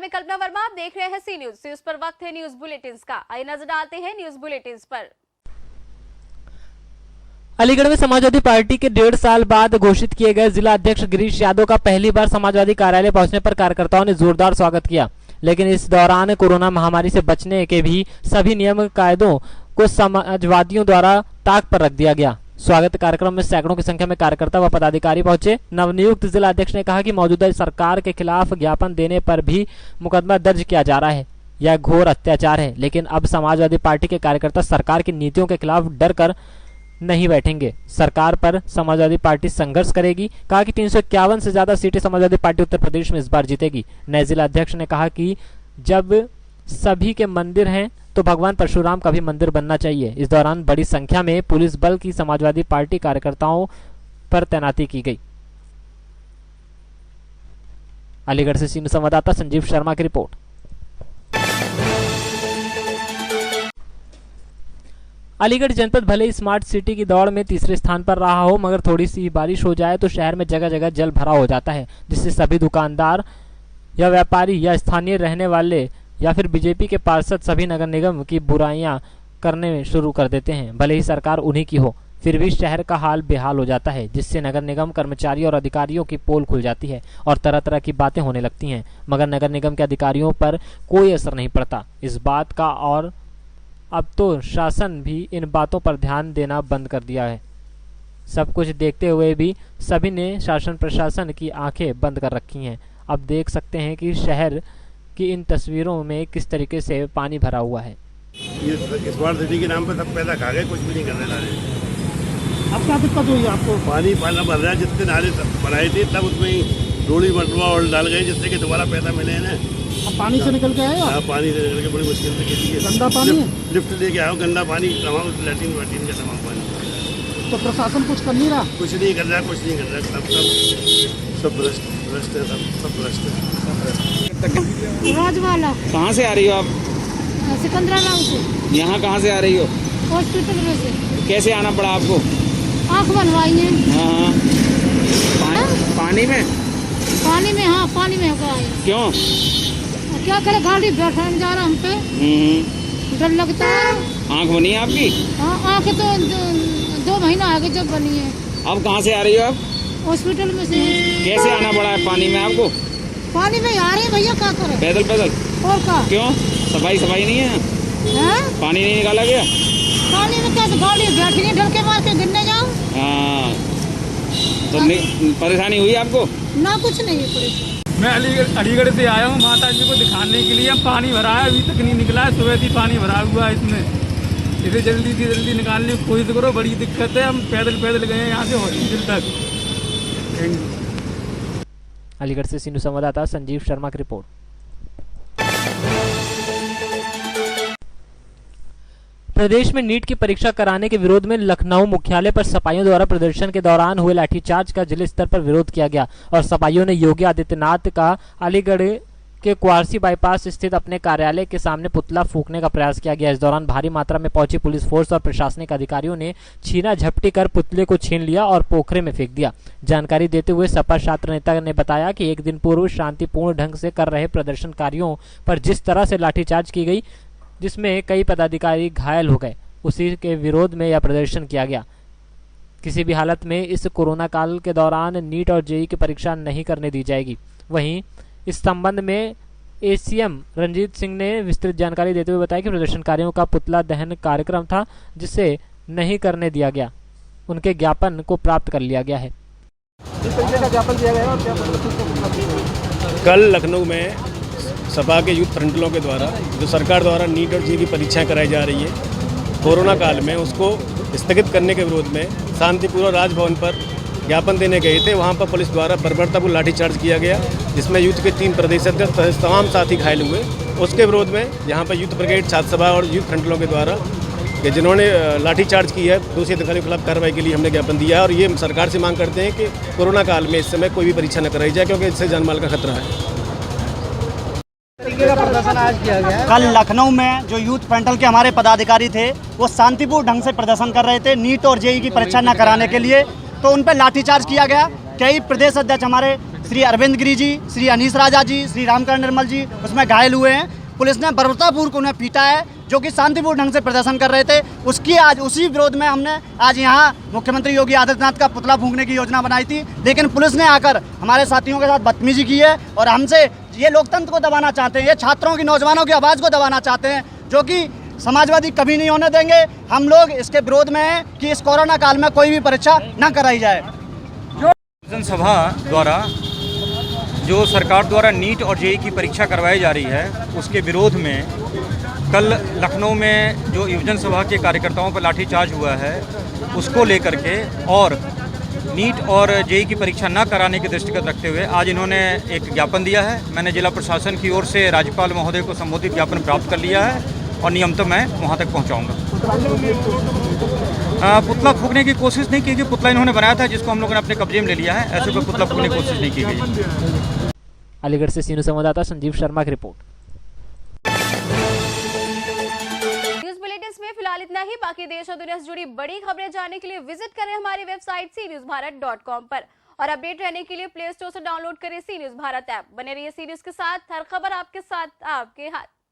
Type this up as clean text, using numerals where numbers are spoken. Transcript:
मैं कल्पना वर्मा, आप देख रहे हैं सी न्यूज पर वक्त है न्यूज बुलेटिन का। आइए नजर डालते हैं न्यूज बुलेटिन पर। अलीगढ़ में समाजवादी पार्टी के 1.5 साल बाद घोषित किए गए जिला अध्यक्ष गिरीश यादव का पहली बार समाजवादी कार्यालय पहुंचने पर कार्यकर्ताओं ने जोरदार स्वागत किया, लेकिन इस दौरान कोरोना महामारी से बचने के भी सभी नियम कायदों को समाजवादियों द्वारा ताक पर रख दिया गया। स्वागत कार्यक्रम में सैकड़ों की संख्या में कार्यकर्ता व पदाधिकारी पहुंचे। नवनियुक्त जिला अध्यक्ष ने कहा कि मौजूदा सरकार के खिलाफ ज्ञापन देने पर भी मुकदमा दर्ज किया जा रहा है। यह घोर अत्याचार है, लेकिन अब समाजवादी पार्टी के कार्यकर्ता सरकार की नीतियों के खिलाफ डर कर नहीं बैठेंगे। सरकार पर समाजवादी पार्टी संघर्ष करेगी। कहा कि 351 से ज्यादा सीटें समाजवादी पार्टी उत्तर प्रदेश में इस बार जीतेगी। नए जिला अध्यक्ष ने कहा कि जब सभी के मंदिर हैं तो भगवान परशुराम का भी मंदिर बनना चाहिए। इस दौरान बड़ी संख्या में पुलिस बल की समाजवादी पार्टी कार्यकर्ताओं पर तैनाती की गई। अलीगढ़ से सीनियर संवाददाता संजीव शर्मा की रिपोर्ट। अलीगढ़ जनपद भले ही स्मार्ट सिटी की दौड़ में तीसरे स्थान पर रहा हो, मगर थोड़ी सी बारिश हो जाए तो शहर में जगह जगह जल भरा हो जाता है, जिससे सभी दुकानदार या व्यापारी या स्थानीय रहने वाले या फिर बीजेपी के पार्षद सभी नगर निगम की बुराइयां करने शुरू कर देते हैं। भले ही सरकार उन्हीं की हो, फिर भी शहर का हाल बेहाल हो जाता है, जिससे नगर निगम कर्मचारियों और अधिकारियों की पोल खुल जाती है और तरह तरह की बातें होने लगती हैं, मगर नगर निगम के अधिकारियों पर कोई असर नहीं पड़ता इस बात का। और अब तो शासन भी इन बातों पर ध्यान देना बंद कर दिया है। सब कुछ देखते हुए भी सभी ने शासन प्रशासन की आंखें बंद कर रखी हैं। अब देख सकते हैं कि शहर की इन तस्वीरों में किस तरीके से पानी भरा हुआ है। ये स्मार्ट सिटी के नाम पर सब पैसा खा गए, कुछ भी नहीं करने वाले। अब क्या दिक्कत हुई आपको? पानी भर रहा है, जितने नाले बनाए थे तब उसमें ही रोड़ी मटवा और डाल गए, जिससे कि दोबारा पैसा मिले है ना। अब पानी से निकल के आए हो? हाँ, पानी से निकल के बड़ी मुश्किल से खेती है। गंदा पानी है? लिफ्ट लेके आओ, गंदा पानी, लैट्रीन वाट्रीन का तमाम पानी। तो प्रशासन कुछ कर नहीं रहा? कुछ नहीं कर रहा, कुछ नहीं कर रहा। सब भ्रष्ट है, सब भ्रष्ट है। राजवाला। कहाँ से आ रही हो आप? सिकंदराबाद से। यहाँ कहाँ से आ रही हो? हॉस्पिटल में से। कैसे आना पड़ा आपको? आँख बनवाई है। हाँ। पानी में? पानी में, हाँ पानी में होकर आए। क्यों? क्या करे, गाड़ी बैठाने जा रहा हम पे, डर लगता है। आँख बनी है आपकी? हाँ, आँख तो 2 महीना आगे जब बनी है। अब कहाँ से आ रही हो आप? हॉस्पिटल में से। कैसे आना पड़ा है पानी में आपको? पानी में आ रहे भैया, क्या करे? पैदल पैदल? और क्या? क्यों? सफाई नहीं है? पानी नहीं निकाला गया? पानी में क्या, गाड़ी बैठी है, ढलके मार के गिरने जाओ। हाँ, तो परेशानी हुई आपको? ना, कुछ नहीं है परेशानी। मैं अलीगढ़ से आया हूँ माता जी को दिखाने के लिए। पानी भरा है, अभी तक नहीं निकला है। सुबह से पानी भरा हुआ है इसमें। इसे जल्दी से जल्दी निकालने की कोशिश करो, बड़ी दिक्कत है। हम पैदल गए यहाँ से हॉस्पिटल तक। अलीगढ़ से सीनियर संवाददाता संजीव शर्मा की रिपोर्ट। प्रदेश में नीट की परीक्षा कराने के विरोध में लखनऊ मुख्यालय पर सपाइयों द्वारा प्रदर्शन के दौरान हुए लाठीचार्ज का जिला स्तर पर विरोध किया गया और सपाइयों ने योगी आदित्यनाथ का अलीगढ़ के क्वारसी बाईपास स्थित अपने कार्यालय के सामने पुतला फूंकने का प्रयास किया गया। इस दौरान भारी मात्रा में पहुंची पुलिस फोर्स और प्रशासनिक अधिकारियों ने छीना झपटी कर पुतले को छीन लिया और पोखरे में फेंक दिया। जानकारी देते हुए सपा छात्र नेता ने बताया कि एक दिन पूर्व शांतिपूर्ण ढंग से कर रहे प्रदर्शनकारियों पर जिस तरह से लाठीचार्ज की गई, जिसमें कई पदाधिकारी घायल हो गए, उसी के विरोध में यह प्रदर्शन किया गया। किसी भी हालत में इस कोरोना काल के दौरान नीट और जेईई की परीक्षा नहीं करने दी जाएगी। वहीं इस संबंध में एसीएम रंजीत सिंह ने विस्तृत जानकारी देते हुए बताया कि प्रदर्शनकारियों का पुतला दहन कार्यक्रम था, जिसे नहीं करने दिया गया। उनके ज्ञापन को प्राप्त कर लिया गया है। कल लखनऊ में सपा के यूथ फ्रंटलों के द्वारा जो सरकार द्वारा नीट और जेईई की परीक्षाएं कराई जा रही है कोरोना काल में, उसको स्थगित करने के विरोध में शांतिपूर्वक राजभवन पर ज्ञापन देने गए थे। वहां पर पुलिस द्वारा बर्बरतापूर्ण लाठीचार्ज किया गया, जिसमें यूथ के 3 प्रदेश अध्यक्ष तमाम साथी घायल हुए। उसके विरोध में यहाँ पर यूथ ब्रिगेड, छात्र सभा और यूथ फ्रंटलों के द्वारा कि जिन्होंने लाठीचार्ज की है, दोषी अधिकारियों के खिलाफ कार्रवाई के लिए हमने ज्ञापन दिया है और ये सरकार से मांग करते हैं कि कोरोना काल में इस समय कोई भी परीक्षा न कराई जाए, क्योंकि इससे जानमाल का खतरा है। का प्रदर्शन आज किया गया। कल लखनऊ में जो यूथ फ्रंटल के हमारे पदाधिकारी थे वो शांतिपूर्ण ढंग से प्रदर्शन कर रहे थे नीट और जेईई की परीक्षा न कराने के लिए, तो उन पर लाठीचार्ज किया गया। कई प्रदेश अध्यक्ष हमारे श्री अरविंद गिरी जी, श्री अनीस राजा जी, श्री रामकरण निर्मल जी उसमें घायल हुए हैं। पुलिस ने बर्बरतापूर्वक उन्हें पीटा है, जो कि शांतिपूर्ण ढंग से प्रदर्शन कर रहे थे। उसकी आज उसी विरोध में हमने आज यहाँ मुख्यमंत्री योगी आदित्यनाथ का पुतला फूंकने की योजना बनाई थी, लेकिन पुलिस ने आकर हमारे साथियों के साथ बदतमीजी की है और हमसे ये लोकतंत्र को दबाना चाहते हैं, ये छात्रों की, नौजवानों की आवाज़ को दबाना चाहते हैं, जो कि समाजवादी कभी नहीं होने देंगे। हम लोग इसके विरोध में हैं कि इस कोरोना काल में कोई भी परीक्षा न कराई जाए। जनसभा द्वारा जो सरकार द्वारा नीट और जेईई की परीक्षा करवाई जा रही है, उसके विरोध में कल लखनऊ में जो युवजन सभा के कार्यकर्ताओं पर लाठीचार्ज हुआ है, उसको लेकर के और नीट और जेईई की परीक्षा न कराने के दृष्टिगत रखते हुए आज इन्होंने एक ज्ञापन दिया है। मैंने जिला प्रशासन की ओर से राज्यपाल महोदय को संबोधित ज्ञापन प्राप्त कर लिया है और नियमतः मैं वहाँ तक पहुँचाऊँगा। पुतला फूंकने की कोशिश नहीं की गई। पुतला इन्होंने बनाया था जिसको हम लोगों ने अपने कब्जे में ले लिया है। ऐसे कोई पुतला फूंकने की कोशिश नहीं की गई। अलीगढ़ से सीनियर संवाददाता संजीव शर्मा की रिपोर्ट। न्यूज बुलेटिन में फिलहाल इतना ही। बाकी देश और दुनिया से जुड़ी बड़ी खबरें जानने के लिए विजिट करें हमारी वेबसाइट cnewsbharat.com पर और अपडेट रहने के लिए प्ले स्टोर से डाउनलोड करें सी न्यूज भारत ऐप। बने रहिए सी न्यूज के साथ, हर खबर आपके साथ, आपके हाथ।